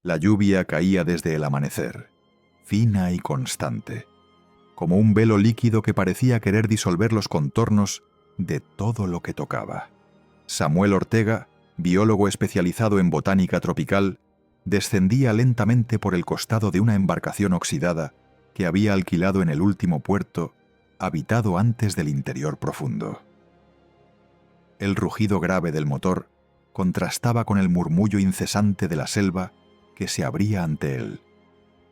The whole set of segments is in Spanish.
La lluvia caía desde el amanecer, fina y constante, como un velo líquido que parecía querer disolver los contornos de todo lo que tocaba. Samuel Ortega, biólogo especializado en botánica tropical, descendía lentamente por el costado de una embarcación oxidada que había alquilado en el último puerto, habitado antes del interior profundo. El rugido grave del motor contrastaba con el murmullo incesante de la selva que se abría ante él,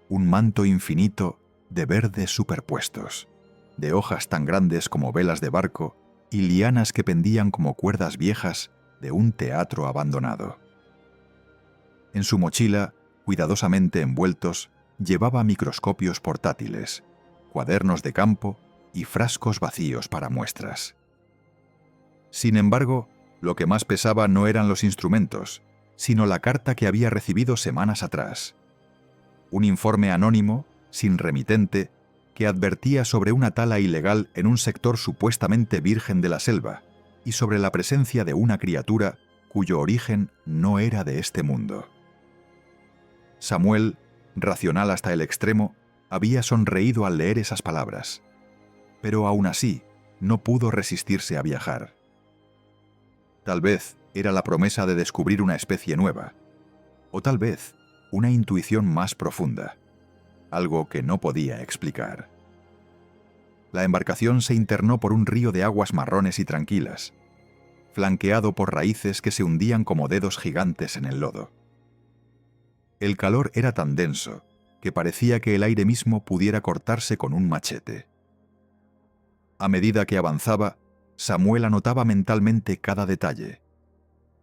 un manto infinito de verdes superpuestos, de hojas tan grandes como velas de barco y lianas que pendían como cuerdas viejas de un teatro abandonado. En su mochila, cuidadosamente envueltos, llevaba microscopios portátiles, cuadernos de campo y frascos vacíos para muestras. Sin embargo, lo que más pesaba no eran los instrumentos, sino la carta que había recibido semanas atrás. Un informe anónimo, sin remitente, que advertía sobre una tala ilegal en un sector supuestamente virgen de la selva y sobre la presencia de una criatura cuyo origen no era de este mundo. Samuel, racional hasta el extremo, había sonreído al leer esas palabras, pero aún así no pudo resistirse a viajar. Tal vez era la promesa de descubrir una especie nueva, o tal vez una intuición más profunda, algo que no podía explicar. La embarcación se internó por un río de aguas marrones y tranquilas, flanqueado por raíces que se hundían como dedos gigantes en el lodo. El calor era tan denso que parecía que el aire mismo pudiera cortarse con un machete. A medida que avanzaba, Samuel anotaba mentalmente cada detalle.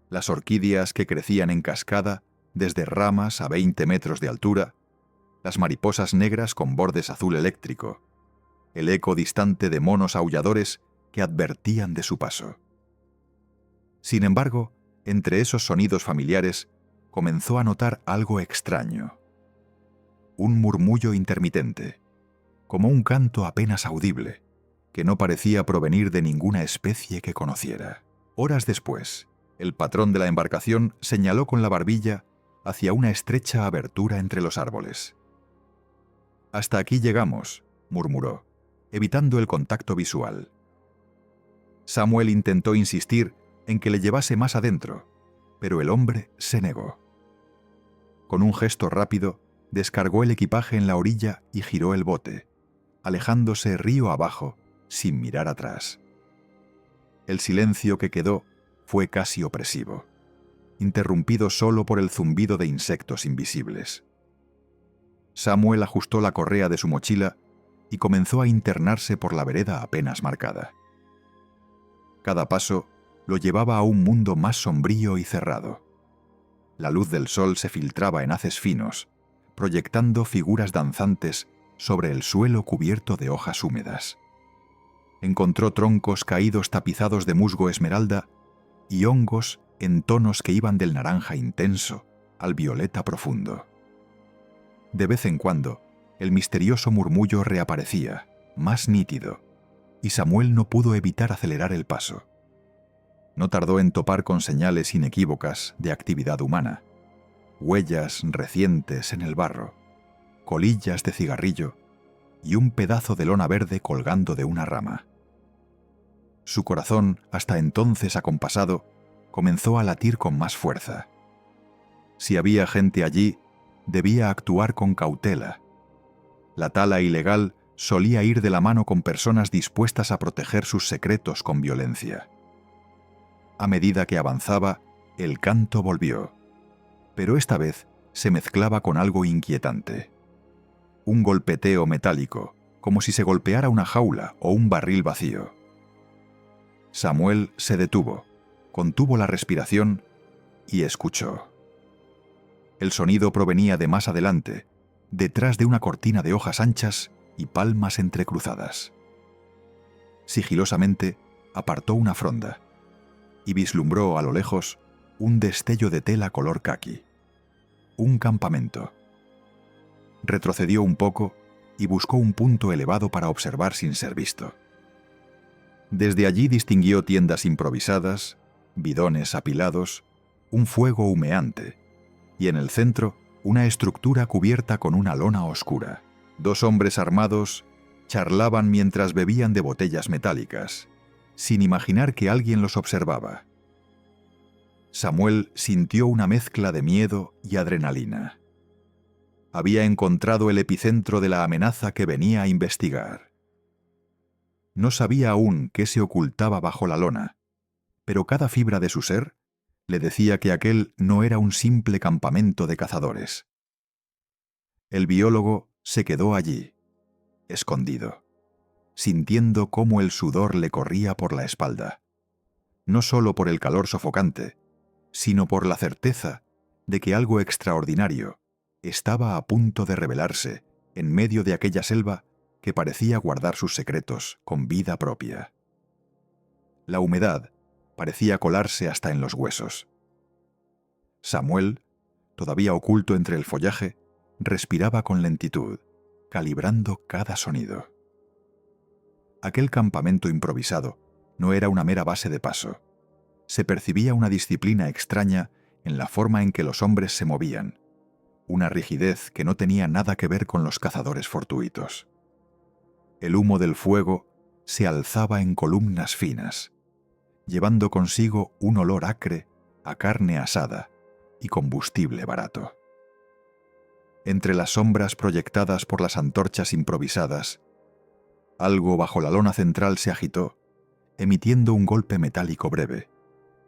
Las orquídeas que crecían en cascada desde ramas a 20 metros de altura, las mariposas negras con bordes azul eléctrico, el eco distante de monos aulladores que advertían de su paso. Sin embargo, entre esos sonidos familiares, comenzó a notar algo extraño. Un murmullo intermitente, como un canto apenas audible, que no parecía provenir de ninguna especie que conociera. Horas después, el patrón de la embarcación señaló con la barbilla hacia una estrecha abertura entre los árboles. «Hasta aquí llegamos», murmuró, evitando el contacto visual. Samuel intentó insistir en que le llevase más adentro, pero el hombre se negó. Con un gesto rápido, descargó el equipaje en la orilla y giró el bote, alejándose río abajo, sin mirar atrás. El silencio que quedó fue casi opresivo, interrumpido solo por el zumbido de insectos invisibles. Samuel ajustó la correa de su mochila y comenzó a internarse por la vereda apenas marcada. Cada paso lo llevaba a un mundo más sombrío y cerrado. La luz del sol se filtraba en haces finos, proyectando figuras danzantes sobre el suelo cubierto de hojas húmedas. Encontró troncos caídos tapizados de musgo esmeralda y hongos en tonos que iban del naranja intenso al violeta profundo. De vez en cuando, el misterioso murmullo reaparecía, más nítido, y Samuel no pudo evitar acelerar el paso. No tardó en topar con señales inequívocas de actividad humana, huellas recientes en el barro, colillas de cigarrillo y un pedazo de lona verde colgando de una rama. Su corazón, hasta entonces acompasado, comenzó a latir con más fuerza. Si había gente allí, debía actuar con cautela. La tala ilegal solía ir de la mano con personas dispuestas a proteger sus secretos con violencia. A medida que avanzaba, el canto volvió, pero esta vez se mezclaba con algo inquietante. Un golpeteo metálico, como si se golpeara una jaula o un barril vacío. Samuel se detuvo, contuvo la respiración y escuchó. El sonido provenía de más adelante, detrás de una cortina de hojas anchas y palmas entrecruzadas. Sigilosamente apartó una fronda y vislumbró a lo lejos un destello de tela color caqui. Un campamento. Retrocedió un poco y buscó un punto elevado para observar sin ser visto. Desde allí distinguió tiendas improvisadas, bidones apilados, un fuego humeante y en el centro una estructura cubierta con una lona oscura. 2 hombres armados charlaban mientras bebían de botellas metálicas, sin imaginar que alguien los observaba. Samuel sintió una mezcla de miedo y adrenalina. Había encontrado el epicentro de la amenaza que venía a investigar. No sabía aún qué se ocultaba bajo la lona, pero cada fibra de su ser le decía que aquel no era un simple campamento de cazadores. El biólogo se quedó allí, escondido, sintiendo cómo el sudor le corría por la espalda, no solo por el calor sofocante, sino por la certeza de que algo extraordinario estaba a punto de revelarse en medio de aquella selva que parecía guardar sus secretos con vida propia. La humedad parecía colarse hasta en los huesos. Samuel, todavía oculto entre el follaje, respiraba con lentitud, calibrando cada sonido. Aquel campamento improvisado no era una mera base de paso. Se percibía una disciplina extraña en la forma en que los hombres se movían, una rigidez que no tenía nada que ver con los cazadores fortuitos. El humo del fuego se alzaba en columnas finas, llevando consigo un olor acre a carne asada y combustible barato. Entre las sombras proyectadas por las antorchas improvisadas, algo bajo la lona central se agitó, emitiendo un golpe metálico breve,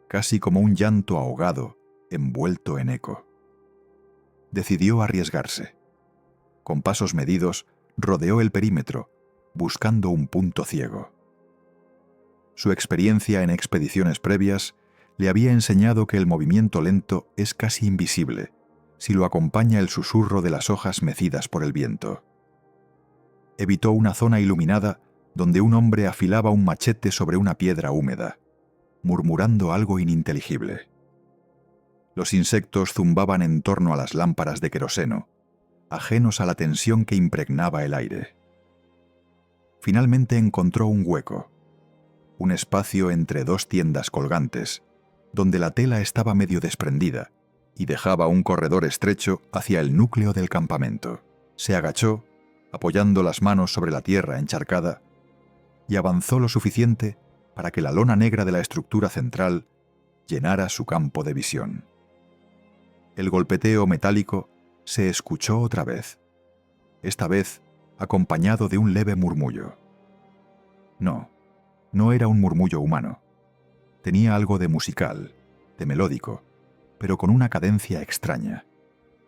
casi como un llanto ahogado envuelto en eco. Decidió arriesgarse. Con pasos medidos, rodeó el perímetro, buscando un punto ciego. Su experiencia en expediciones previas le había enseñado que el movimiento lento es casi invisible si lo acompaña el susurro de las hojas mecidas por el viento. Evitó una zona iluminada donde un hombre afilaba un machete sobre una piedra húmeda, murmurando algo ininteligible. Los insectos zumbaban en torno a las lámparas de queroseno, ajenos a la tensión que impregnaba el aire. Finalmente encontró un hueco, un espacio entre 2 tiendas colgantes, donde la tela estaba medio desprendida y dejaba un corredor estrecho hacia el núcleo del campamento. Se agachó, apoyando las manos sobre la tierra encharcada, y avanzó lo suficiente para que la lona negra de la estructura central llenara su campo de visión. El golpeteo metálico se escuchó otra vez, esta vez acompañado de un leve murmullo. No era un murmullo humano. Tenía algo de musical, de melódico, pero con una cadencia extraña,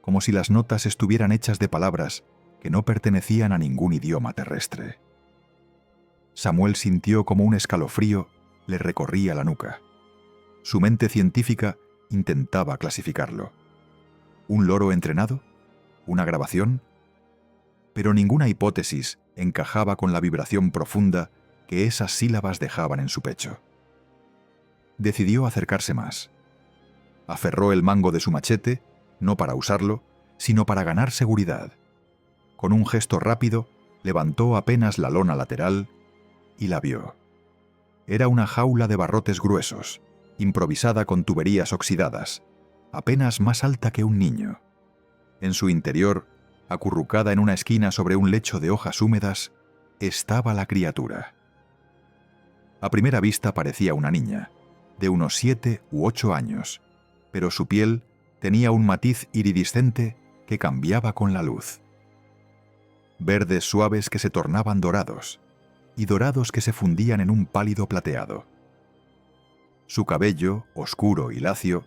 como si las notas estuvieran hechas de palabras que no pertenecían a ningún idioma terrestre. Samuel sintió como un escalofrío le recorría la nuca. Su mente científica intentaba clasificarlo. ¿Un loro entrenado? ¿Una grabación? Pero ninguna hipótesis encajaba con la vibración profunda que esas sílabas dejaban en su pecho. Decidió acercarse más. Aferró el mango de su machete, no para usarlo, sino para ganar seguridad. Con un gesto rápido, levantó apenas la lona lateral y la vio. Era una jaula de barrotes gruesos, improvisada con tuberías oxidadas, apenas más alta que un niño. En su interior, acurrucada en una esquina sobre un lecho de hojas húmedas, estaba la criatura. A primera vista parecía una niña, de unos 7 u 8 años, pero su piel tenía un matiz iridiscente que cambiaba con la luz. Verdes suaves que se tornaban dorados, y dorados que se fundían en un pálido plateado. Su cabello, oscuro y lacio,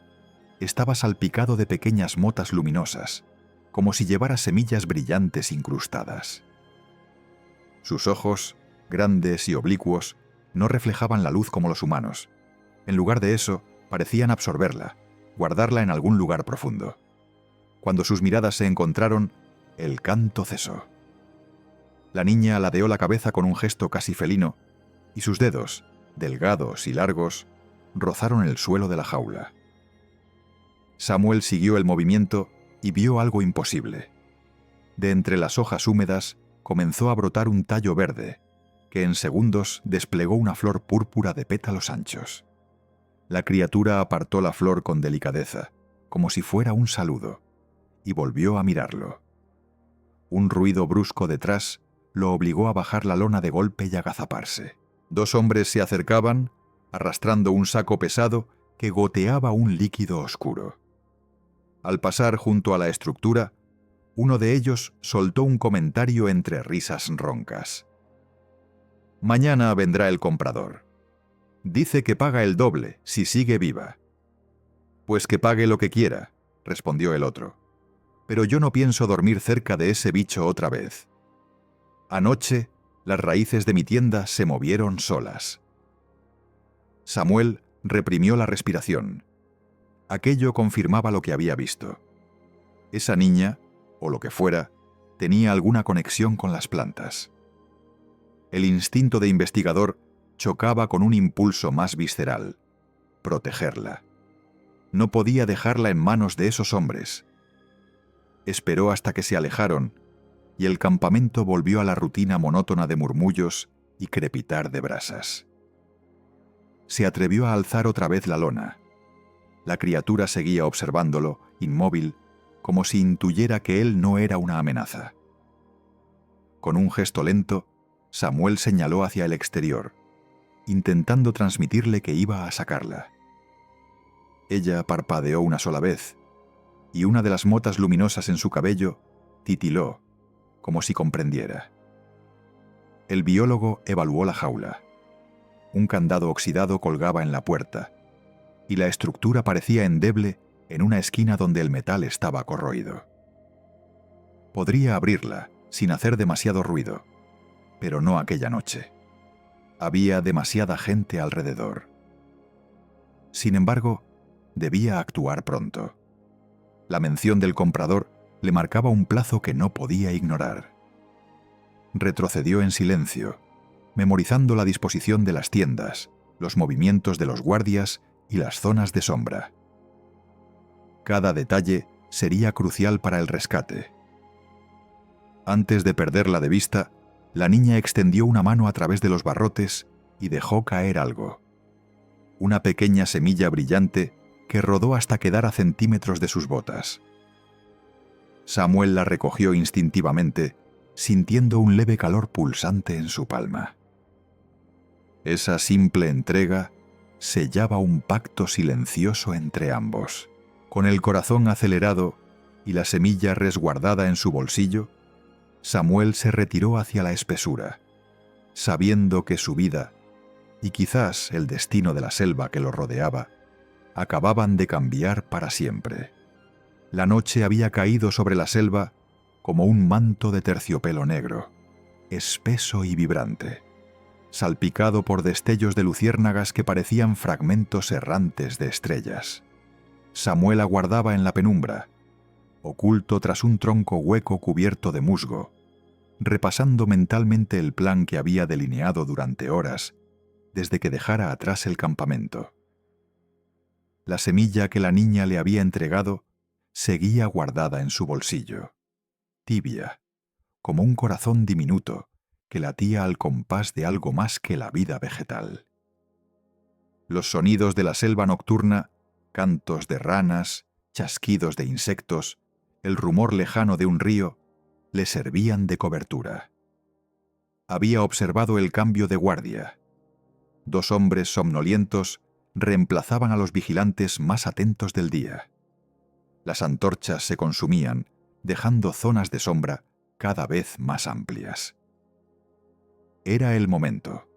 estaba salpicado de pequeñas motas luminosas, como si llevara semillas brillantes incrustadas. Sus ojos, grandes y oblicuos, no reflejaban la luz como los humanos. En lugar de eso, parecían absorberla, guardarla en algún lugar profundo. Cuando sus miradas se encontraron, el canto cesó. La niña ladeó la cabeza con un gesto casi felino, y sus dedos, delgados y largos, rozaron el suelo de la jaula. Samuel siguió el movimiento y vio algo imposible. De entre las hojas húmedas comenzó a brotar un tallo verde, que en segundos desplegó una flor púrpura de pétalos anchos. La criatura apartó la flor con delicadeza, como si fuera un saludo, y volvió a mirarlo. Un ruido brusco detrás lo obligó a bajar la lona de golpe y agazaparse. 2 hombres se acercaban, arrastrando un saco pesado que goteaba un líquido oscuro. Al pasar junto a la estructura, uno de ellos soltó un comentario entre risas roncas. «Mañana vendrá el comprador. Dice que paga el doble si sigue viva». «Pues que pague lo que quiera», respondió el otro. «Pero yo no pienso dormir cerca de ese bicho otra vez. Anoche, las raíces de mi tienda se movieron solas». Samuel reprimió la respiración. Aquello confirmaba lo que había visto. Esa niña, o lo que fuera, tenía alguna conexión con las plantas. El instinto de investigador chocaba con un impulso más visceral: protegerla. No podía dejarla en manos de esos hombres. Esperó hasta que se alejaron y el campamento volvió a la rutina monótona de murmullos y crepitar de brasas. Se atrevió a alzar otra vez la lona. La criatura seguía observándolo, inmóvil, como si intuyera que él no era una amenaza. Con un gesto lento, Samuel señaló hacia el exterior, intentando transmitirle que iba a sacarla. Ella parpadeó una sola vez, y una de las motas luminosas en su cabello titiló, como si comprendiera. El biólogo evaluó la jaula. Un candado oxidado colgaba en la puerta, y la estructura parecía endeble en una esquina donde el metal estaba corroído. Podría abrirla sin hacer demasiado ruido, pero no aquella noche. Había demasiada gente alrededor. Sin embargo, debía actuar pronto. La mención del comprador le marcaba un plazo que no podía ignorar. Retrocedió en silencio, memorizando la disposición de las tiendas, los movimientos de los guardias y las zonas de sombra. Cada detalle sería crucial para el rescate. Antes de perderla de vista, la niña extendió una mano a través de los barrotes y dejó caer algo. Una pequeña semilla brillante que rodó hasta quedar a centímetros de sus botas. Samuel la recogió instintivamente, sintiendo un leve calor pulsante en su palma. Esa simple entrega sellaba un pacto silencioso entre ambos. Con el corazón acelerado y la semilla resguardada en su bolsillo, Samuel se retiró hacia la espesura, sabiendo que su vida, y quizás el destino de la selva que lo rodeaba, acababan de cambiar para siempre. La noche había caído sobre la selva como un manto de terciopelo negro, espeso y vibrante, salpicado por destellos de luciérnagas que parecían fragmentos errantes de estrellas. Samuel aguardaba en la penumbra, oculto tras un tronco hueco cubierto de musgo, repasando mentalmente el plan que había delineado durante horas desde que dejara atrás el campamento. La semilla que la niña le había entregado seguía guardada en su bolsillo, tibia, como un corazón diminuto que latía al compás de algo más que la vida vegetal. Los sonidos de la selva nocturna, cantos de ranas, chasquidos de insectos, el rumor lejano de un río, le servían de cobertura. Había observado el cambio de guardia. 2 hombres somnolientos reemplazaban a los vigilantes más atentos del día. Las antorchas se consumían, dejando zonas de sombra cada vez más amplias. Era el momento.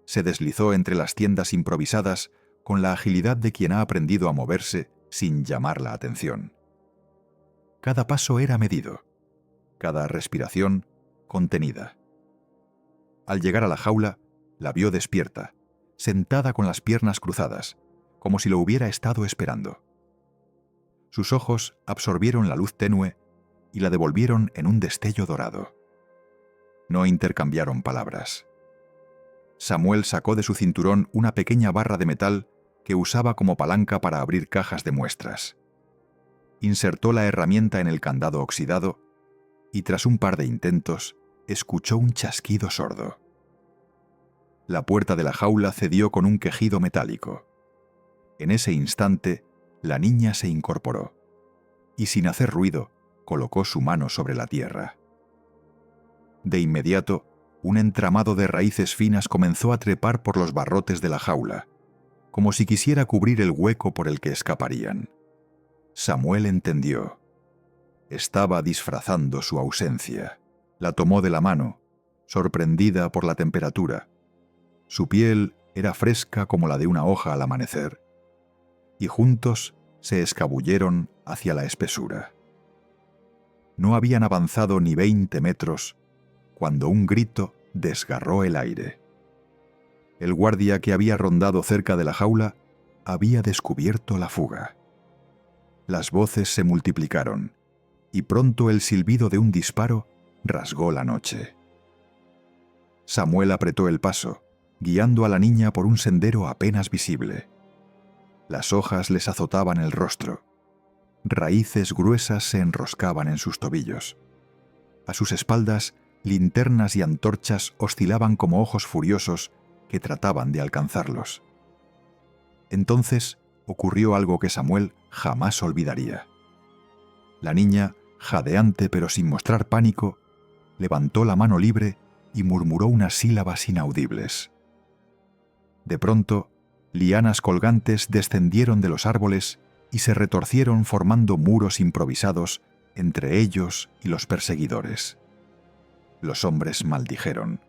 Se deslizó entre las tiendas improvisadas con la agilidad de quien ha aprendido a moverse sin llamar la atención. Cada paso era medido, cada respiración contenida. Al llegar a la jaula, la vio despierta, sentada con las piernas cruzadas, como si lo hubiera estado esperando. Sus ojos absorbieron la luz tenue y la devolvieron en un destello dorado. No intercambiaron palabras. Samuel sacó de su cinturón una pequeña barra de metal que usaba como palanca para abrir cajas de muestras. Insertó la herramienta en el candado oxidado y tras un par de intentos, escuchó un chasquido sordo. La puerta de la jaula cedió con un quejido metálico. En ese instante, la niña se incorporó. y sin hacer ruido, colocó su mano sobre la tierra. De inmediato, un entramado de raíces finas comenzó a trepar por los barrotes de la jaula, como si quisiera cubrir el hueco por el que escaparían. Samuel entendió. Estaba disfrazando su ausencia. La tomó de la mano, sorprendida por la temperatura. Su piel era fresca como la de una hoja al amanecer, y juntos se escabulleron hacia la espesura. No habían avanzado ni 20 metros cuando un grito desgarró el aire. El guardia que había rondado cerca de la jaula había descubierto la fuga. Las voces se multiplicaron, y pronto el silbido de un disparo rasgó la noche. Samuel apretó el paso, guiando a la niña por un sendero apenas visible. Las hojas les azotaban el rostro. Raíces gruesas se enroscaban en sus tobillos. A sus espaldas, linternas y antorchas oscilaban como ojos furiosos que trataban de alcanzarlos. Entonces ocurrió algo que Samuel jamás olvidaría. La niña, jadeante pero sin mostrar pánico, levantó la mano libre y murmuró unas sílabas inaudibles. De pronto, lianas colgantes descendieron de los árboles y se retorcieron formando muros improvisados entre ellos y los perseguidores. Los hombres maldijeron,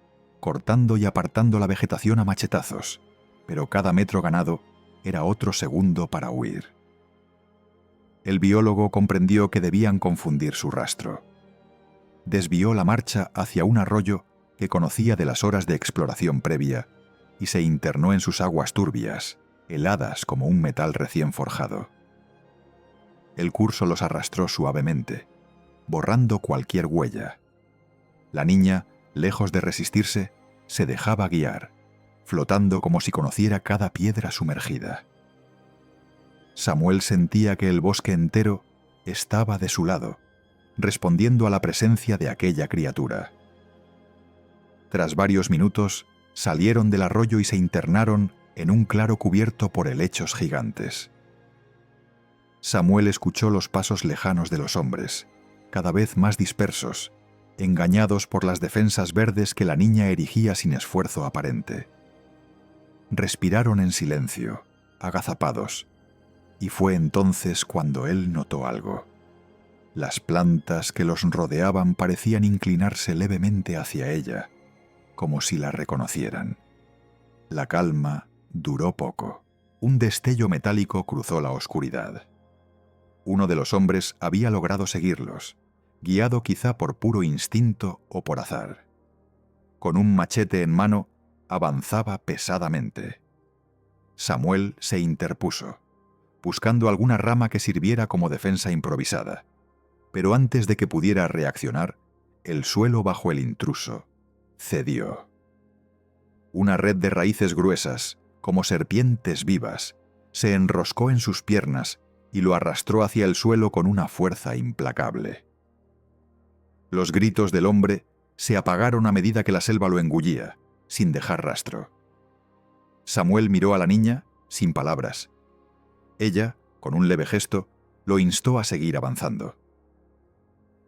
cortando y apartando la vegetación a machetazos, pero cada metro ganado era otro segundo para huir. El biólogo comprendió que debían confundir su rastro. Desvió la marcha hacia un arroyo que conocía de las horas de exploración previa y se internó en sus aguas turbias, heladas como un metal recién forjado. El curso los arrastró suavemente, borrando cualquier huella. La niña, lejos de resistirse, se dejaba guiar, flotando como si conociera cada piedra sumergida. Samuel sentía que el bosque entero estaba de su lado, respondiendo a la presencia de aquella criatura. Tras varios minutos, salieron del arroyo y se internaron en un claro cubierto por helechos gigantes. Samuel escuchó los pasos lejanos de los hombres, cada vez más dispersos, engañados por las defensas verdes que la niña erigía sin esfuerzo aparente. Respiraron en silencio, agazapados, y fue entonces cuando él notó algo. Las plantas que los rodeaban parecían inclinarse levemente hacia ella, como si la reconocieran. La calma duró poco. Un destello metálico cruzó la oscuridad. Uno de los hombres había logrado seguirlos, guiado quizá por puro instinto o por azar. Con un machete en mano, avanzaba pesadamente. Samuel se interpuso, buscando alguna rama que sirviera como defensa improvisada. Pero antes de que pudiera reaccionar, el suelo bajo el intruso cedió. Una red de raíces gruesas, como serpientes vivas, se enroscó en sus piernas y lo arrastró hacia el suelo con una fuerza implacable. Los gritos del hombre se apagaron a medida que la selva lo engullía, sin dejar rastro. Samuel miró a la niña, sin palabras. Ella, con un leve gesto, lo instó a seguir avanzando.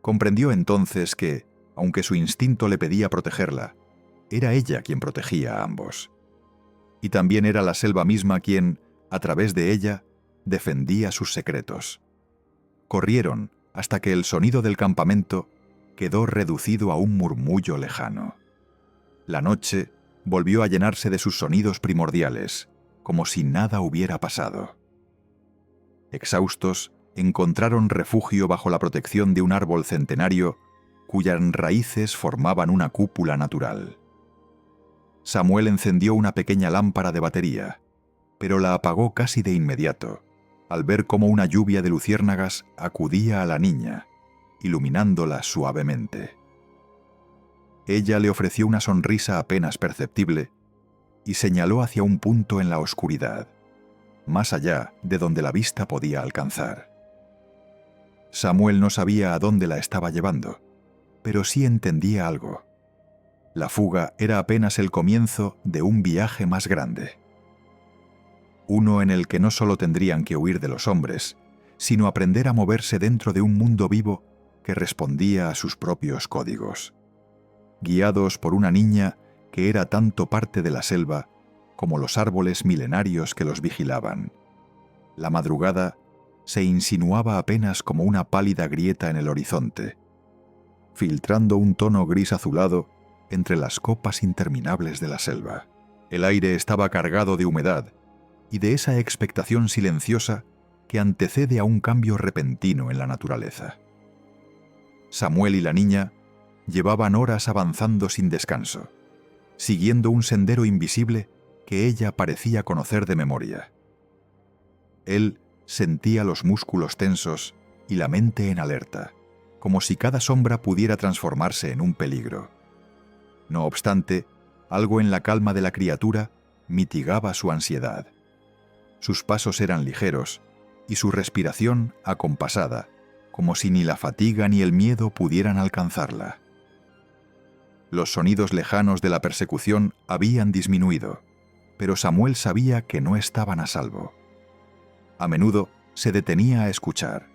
Comprendió entonces que, aunque su instinto le pedía protegerla, era ella quien protegía a ambos. Y también era la selva misma quien, a través de ella, defendía sus secretos. Corrieron hasta que el sonido del campamento quedó reducido a un murmullo lejano. La noche volvió a llenarse de sus sonidos primordiales, como si nada hubiera pasado. Exhaustos, encontraron refugio bajo la protección de un árbol centenario cuyas raíces formaban una cúpula natural. Samuel encendió una pequeña lámpara de batería, pero la apagó casi de inmediato, al ver cómo una lluvia de luciérnagas acudía a la niña, iluminándola suavemente. Ella le ofreció una sonrisa apenas perceptible y señaló hacia un punto en la oscuridad, más allá de donde la vista podía alcanzar. Samuel no sabía a dónde la estaba llevando, pero sí entendía algo. La fuga era apenas el comienzo de un viaje más grande. Uno en el que no solo tendrían que huir de los hombres, sino aprender a moverse dentro de un mundo vivo que respondía a sus propios códigos. Guiados por una niña que era tanto parte de la selva como los árboles milenarios que los vigilaban. La madrugada se insinuaba apenas como una pálida grieta en el horizonte, filtrando un tono gris azulado entre las copas interminables de la selva. El aire estaba cargado de humedad y de esa expectación silenciosa que antecede a un cambio repentino en la naturaleza. Samuel y la niña llevaban horas avanzando sin descanso, siguiendo un sendero invisible que ella parecía conocer de memoria. Él sentía los músculos tensos y la mente en alerta, como si cada sombra pudiera transformarse en un peligro. No obstante, algo en la calma de la criatura mitigaba su ansiedad. Sus pasos eran ligeros y su respiración acompasada, como si ni la fatiga ni el miedo pudieran alcanzarla. Los sonidos lejanos de la persecución habían disminuido, pero Samuel sabía que no estaban a salvo. A menudo se detenía a escuchar,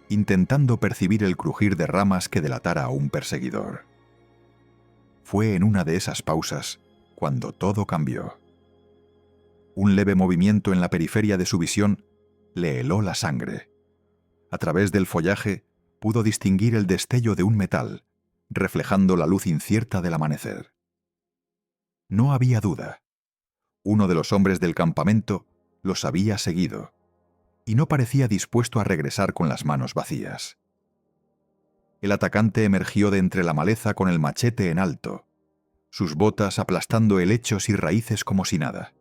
intentando percibir el crujir de ramas que delatara a un perseguidor. Fue en una de esas pausas cuando todo cambió. Un leve movimiento en la periferia de su visión le heló la sangre. A través del follaje pudo distinguir el destello de un metal, reflejando la luz incierta del amanecer. No había duda. Uno de los hombres del campamento los había seguido, y no parecía dispuesto a regresar con las manos vacías. El atacante emergió de entre la maleza con el machete en alto, sus botas aplastando helechos y raíces como si nada.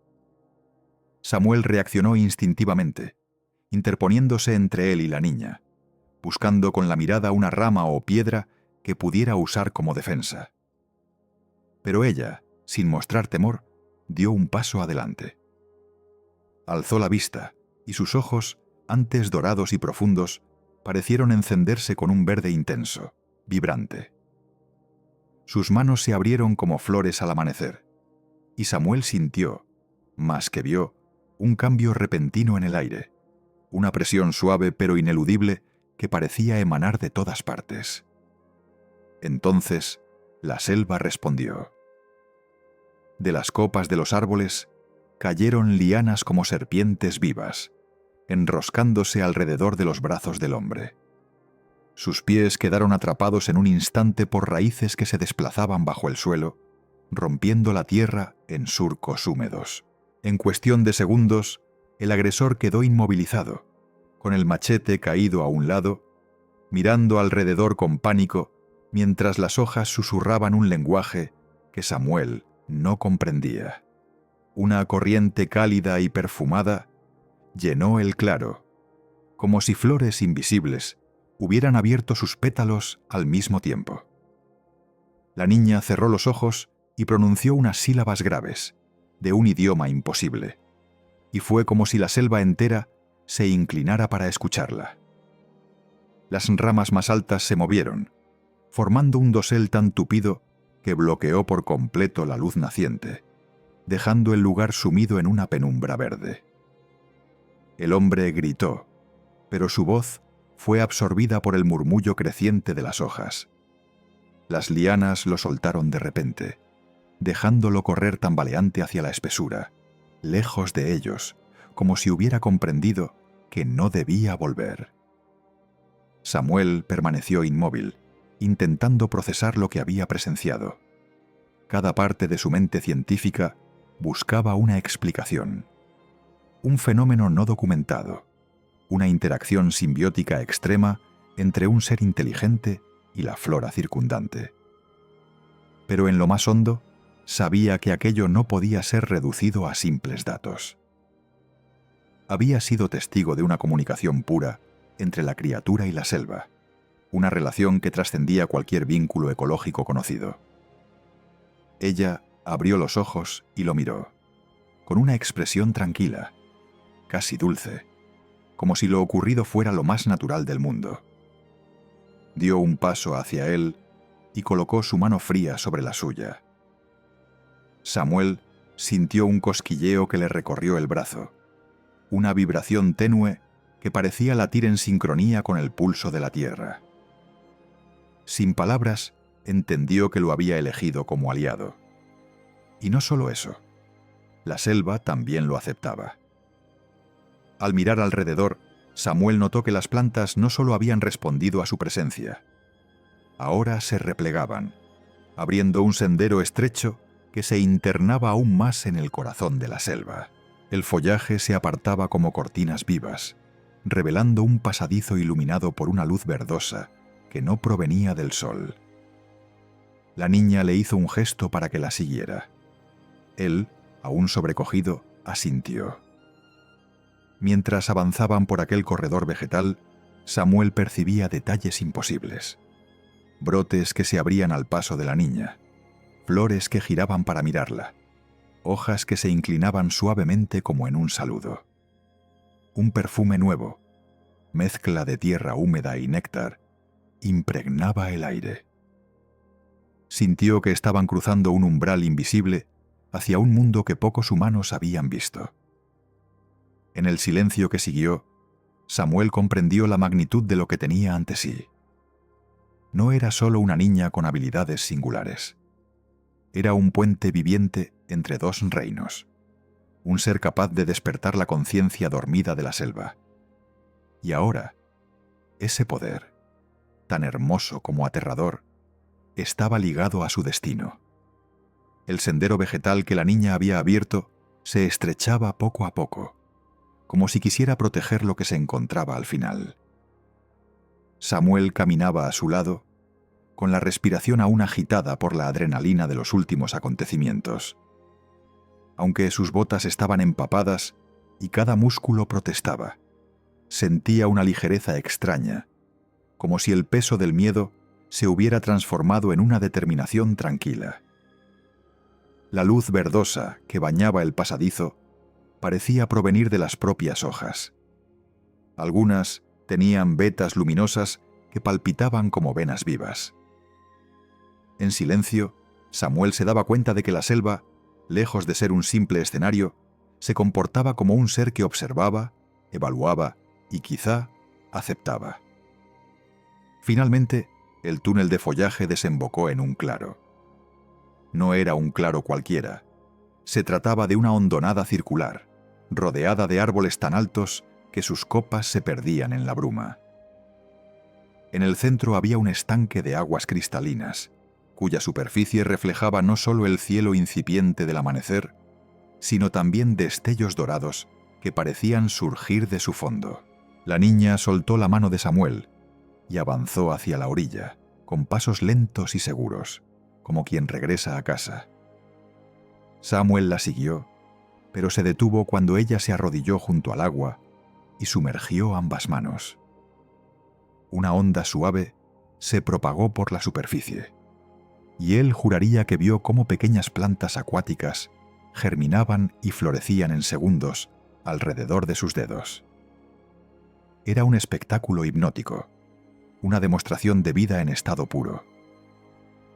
Samuel reaccionó instintivamente, interponiéndose entre él y la niña, buscando con la mirada una rama o piedra que pudiera usar como defensa. Pero ella, sin mostrar temor, dio un paso adelante. Alzó la vista, y sus ojos, antes dorados y profundos, parecieron encenderse con un verde intenso, vibrante. Sus manos se abrieron como flores al amanecer, y Samuel sintió, más que vio, un cambio repentino en el aire, una presión suave pero ineludible que parecía emanar de todas partes. Entonces, la selva respondió. De las copas de los árboles cayeron lianas como serpientes vivas, enroscándose alrededor de los brazos del hombre. Sus pies quedaron atrapados en un instante por raíces que se desplazaban bajo el suelo, rompiendo la tierra en surcos húmedos. En cuestión de segundos, el agresor quedó inmovilizado, con el machete caído a un lado, mirando alrededor con pánico, mientras las hojas susurraban un lenguaje que Samuel no comprendía. Una corriente cálida y perfumada llenó el claro, como si flores invisibles hubieran abierto sus pétalos al mismo tiempo. La niña cerró los ojos y pronunció unas sílabas graves, de un idioma imposible, y fue como si la selva entera se inclinara para escucharla. Las ramas más altas se movieron, formando un dosel tan tupido que bloqueó por completo la luz naciente, dejando el lugar sumido en una penumbra verde. El hombre gritó, pero su voz fue absorbida por el murmullo creciente de las hojas. Las lianas lo soltaron de repente, dejándolo correr tambaleante hacia la espesura, lejos de ellos, como si hubiera comprendido que no debía volver. Samuel permaneció inmóvil, intentando procesar lo que había presenciado. Cada parte de su mente científica buscaba una explicación. Un fenómeno no documentado, una interacción simbiótica extrema entre un ser inteligente y la flora circundante. Pero en lo más hondo, sabía que aquello no podía ser reducido a simples datos. Había sido testigo de una comunicación pura entre la criatura y la selva, una relación que trascendía cualquier vínculo ecológico conocido. Ella abrió los ojos y lo miró, con una expresión tranquila, casi dulce, como si lo ocurrido fuera lo más natural del mundo. Dio un paso hacia él y colocó su mano fría sobre la suya. Samuel sintió un cosquilleo que le recorrió el brazo, una vibración tenue que parecía latir en sincronía con el pulso de la tierra. Sin palabras, entendió que lo había elegido como aliado. Y no solo eso, la selva también lo aceptaba. Al mirar alrededor, Samuel notó que las plantas no solo habían respondido a su presencia, ahora se replegaban, abriendo un sendero estrecho que se internaba aún más en el corazón de la selva. El follaje se apartaba como cortinas vivas, revelando un pasadizo iluminado por una luz verdosa que no provenía del sol. La niña le hizo un gesto para que la siguiera. Él, aún sobrecogido, asintió. Mientras avanzaban por aquel corredor vegetal, Samuel percibía detalles imposibles. Brotes que se abrían al paso de la niña, flores que giraban para mirarla, hojas que se inclinaban suavemente como en un saludo. Un perfume nuevo, mezcla de tierra húmeda y néctar, impregnaba el aire. Sintió que estaban cruzando un umbral invisible hacia un mundo que pocos humanos habían visto. En el silencio que siguió, Samuel comprendió la magnitud de lo que tenía ante sí. No era solo una niña con habilidades singulares. Era un puente viviente entre dos reinos, un ser capaz de despertar la conciencia dormida de la selva. Y ahora, ese poder, tan hermoso como aterrador, estaba ligado a su destino. El sendero vegetal que la niña había abierto se estrechaba poco a poco, como si quisiera proteger lo que se encontraba al final. Samuel caminaba a su lado, con la respiración aún agitada por la adrenalina de los últimos acontecimientos. Aunque sus botas estaban empapadas y cada músculo protestaba, sentía una ligereza extraña, como si el peso del miedo se hubiera transformado en una determinación tranquila. La luz verdosa que bañaba el pasadizo parecía provenir de las propias hojas. Algunas tenían vetas luminosas que palpitaban como venas vivas. En silencio, Samuel se daba cuenta de que la selva, lejos de ser un simple escenario, se comportaba como un ser que observaba, evaluaba y quizá aceptaba. Finalmente, el túnel de follaje desembocó en un claro. No era un claro cualquiera. Se trataba de una hondonada circular, rodeada de árboles tan altos que sus copas se perdían en la bruma. En el centro había un estanque de aguas cristalinas, cuya superficie reflejaba no solo el cielo incipiente del amanecer, sino también destellos dorados que parecían surgir de su fondo. La niña soltó la mano de Samuel y avanzó hacia la orilla, con pasos lentos y seguros, como quien regresa a casa. Samuel la siguió, pero se detuvo cuando ella se arrodilló junto al agua y sumergió ambas manos. Una onda suave se propagó por la superficie, y él juraría que vio cómo pequeñas plantas acuáticas germinaban y florecían en segundos alrededor de sus dedos. Era un espectáculo hipnótico, una demostración de vida en estado puro.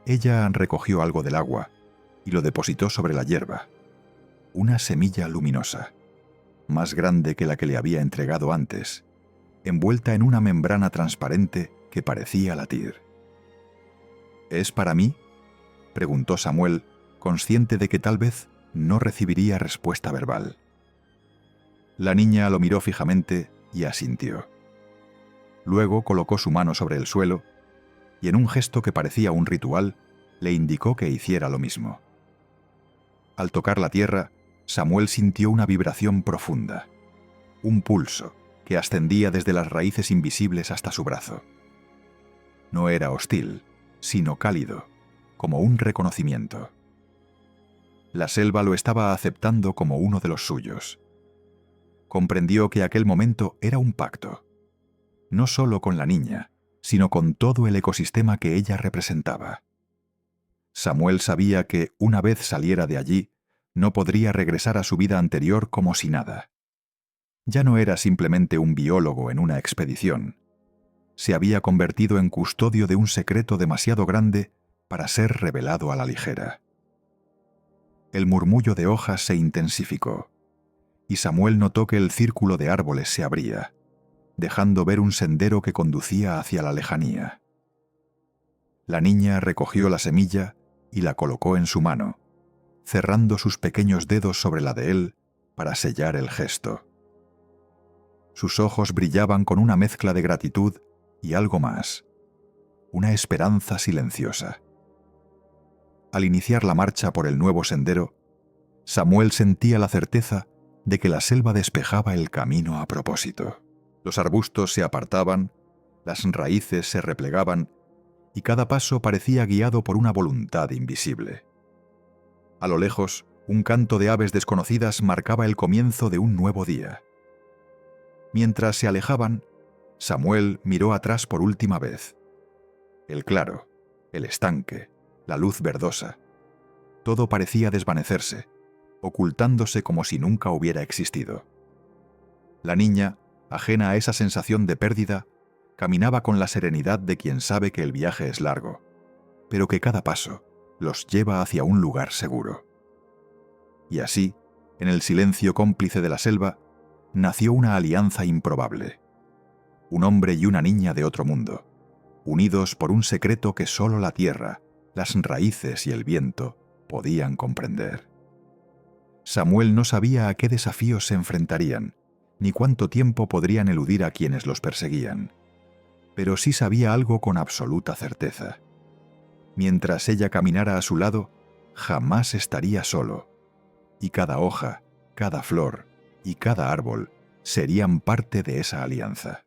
Ella recogió algo del agua y lo depositó sobre la hierba, una semilla luminosa, más grande que la que le había entregado antes, envuelta en una membrana transparente que parecía latir. ¿Es para mí?, preguntó Samuel, consciente de que tal vez no recibiría respuesta verbal. La niña lo miró fijamente y asintió. Luego colocó su mano sobre el suelo y en un gesto que parecía un ritual, le indicó que hiciera lo mismo. Al tocar la tierra, Samuel sintió una vibración profunda, un pulso que ascendía desde las raíces invisibles hasta su brazo. No era hostil, sino cálido, como un reconocimiento. La selva lo estaba aceptando como uno de los suyos. Comprendió que aquel momento era un pacto, no solo con la niña, sino con todo el ecosistema que ella representaba. Samuel sabía que, una vez saliera de allí, no podría regresar a su vida anterior como si nada. Ya no era simplemente un biólogo en una expedición. Se había convertido en custodio de un secreto demasiado grande para ser revelado a la ligera. El murmullo de hojas se intensificó, y Samuel notó que el círculo de árboles se abría, dejando ver un sendero que conducía hacia la lejanía. La niña recogió la semilla y la colocó en su mano, cerrando sus pequeños dedos sobre la de él para sellar el gesto. Sus ojos brillaban con una mezcla de gratitud y algo más, una esperanza silenciosa. Al iniciar la marcha por el nuevo sendero, Samuel sentía la certeza de que la selva despejaba el camino a propósito. Los arbustos se apartaban, las raíces se replegaban y cada paso parecía guiado por una voluntad invisible. A lo lejos, un canto de aves desconocidas marcaba el comienzo de un nuevo día. Mientras se alejaban, Samuel miró atrás por última vez. El claro, el estanque, la luz verdosa. Todo parecía desvanecerse, ocultándose como si nunca hubiera existido. La niña, ajena a esa sensación de pérdida, caminaba con la serenidad de quien sabe que el viaje es largo, pero que cada paso los lleva hacia un lugar seguro. Y así, en el silencio cómplice de la selva, nació una alianza improbable. Un hombre y una niña de otro mundo, unidos por un secreto que solo la tierra, las raíces y el viento podían comprender. Samuel no sabía a qué desafíos se enfrentarían, ni cuánto tiempo podrían eludir a quienes los perseguían. Pero sí sabía algo con absoluta certeza. Mientras ella caminara a su lado, jamás estaría solo, y cada hoja, cada flor y cada árbol serían parte de esa alianza.